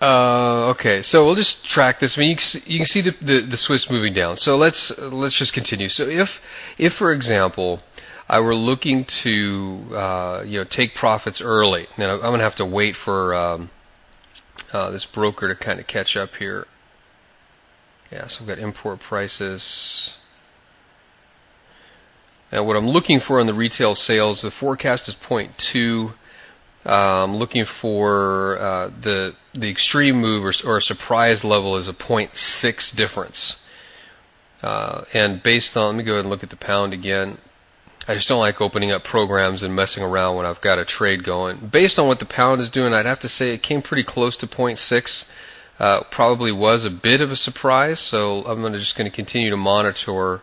Okay, so we'll just track this. I mean, you can see the Swiss moving down. So let's just continue. So if for example I were looking to take profits early, and I'm going to have to wait for this broker to kind of catch up here. Yeah, so we've got import prices. Now what I'm looking for in the retail sales, the forecast is 0.2. I'm looking for the extreme move or a surprise level is a 0.6 difference. And based on, let me go ahead and look at the pound again. I just don't like opening up programs and messing around when I've got a trade going. Based on what the pound is doing, I'd have to say it came pretty close to 0.6. Probably was a bit of a surprise, so I'm just going to continue to monitor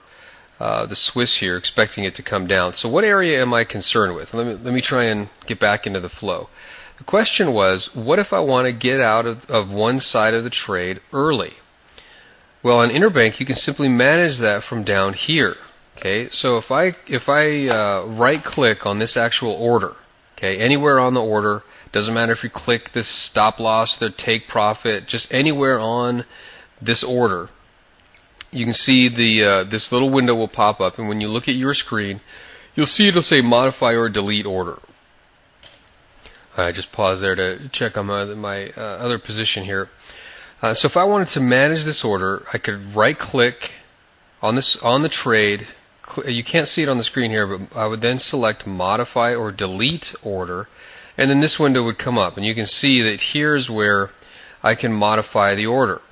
the Swiss here, expecting it to come down. So what area am I concerned with? Let me try and get back into the flow. The question was, what if I want to get out of one side of the trade early? Well, on interbank, you can simply manage that from down here. Okay, so if I right click on this actual order, okay, anywhere on the order, doesn't matter if you click this stop loss, the take profit, just anywhere on this order, you can see this little window will pop up, and when you look at your screen, you'll see it'll say modify or delete order. I just paused there to check on my other position here. So if I wanted to manage this order, I could right click on the trade. You can't see it on the screen here, but I would then select modify or delete order, and then this window would come up, and you can see that here's where I can modify the order.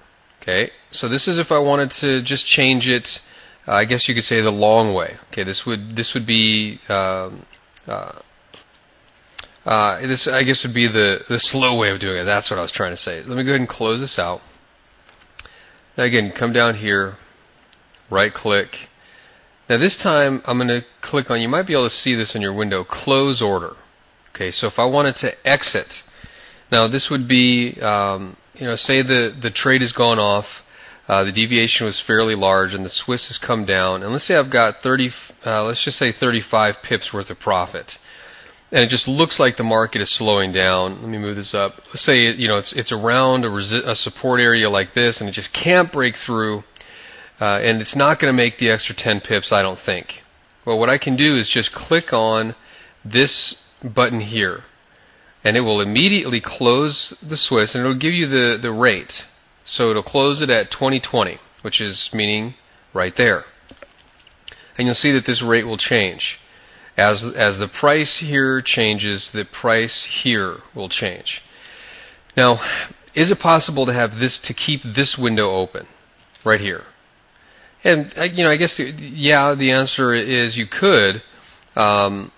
Okay, so this is if I wanted to just change it. I guess you could say the long way. Okay, this would be this I guess would be the slow way of doing it. That's what I was trying to say. Let me go ahead and close this out. Now again, come down here, right click. Now this time I'm going to click on, you might be able to see this in your window, close order. Okay, so if I wanted to exit, now this would be, say the trade has gone off, the deviation was fairly large, and the Swiss has come down, and let's say I've got let's just say 35 pips worth of profit, and it just looks like the market is slowing down. Let me move this up. Let's say it's around a support area like this, and it just can't break through. And it's not going to make the extra 10 pips, I don't think. Well, what I can do is just click on this button here, and it will immediately close the Swiss, and it'll give you the rate. So it'll close it at 2020, which is meaning right there. And you'll see that this rate will change. As the price here changes, the price here will change. Now, is it possible to keep this window open right here? And I guess the answer is you could. And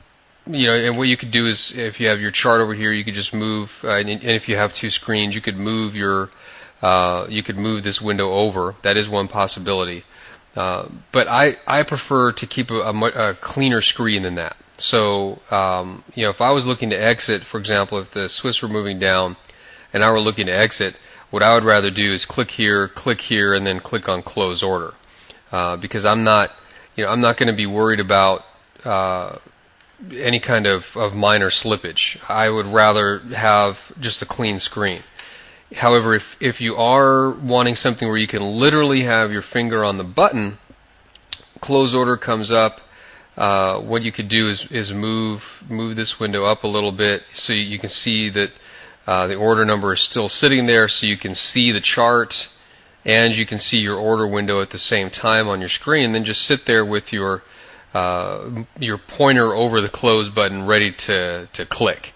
what you could do is, if you have your chart over here, you could just move. And if you have two screens, you could move this window over. That is one possibility. But I prefer to keep a cleaner screen than that. So if I was looking to exit, for example, if the Swiss were moving down, and I were looking to exit, what I would rather do is click here, and then click on close order. Because I'm not going to be worried about any kind of minor slippage. I would rather have just a clean screen. However, if you are wanting something where you can literally have your finger on the button, close order comes up. What you could do is move this window up a little bit so you can see that the order number is still sitting there, so you can see the chart. And you can see your order window at the same time on your screen, and then just sit there with your pointer over the close button ready to click.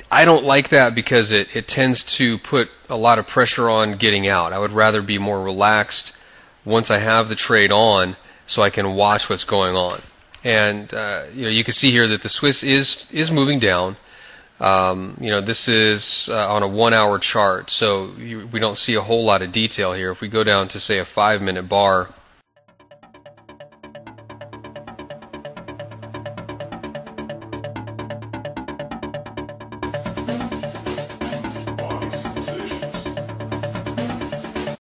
I don't like that because it tends to put a lot of pressure on getting out. I would rather be more relaxed once I have the trade on, so I can watch what's going on. And you can see here that the Swiss is moving down. This is on a 1 hour chart, so we don't see a whole lot of detail here. If we go down to, say, a 5-minute bar,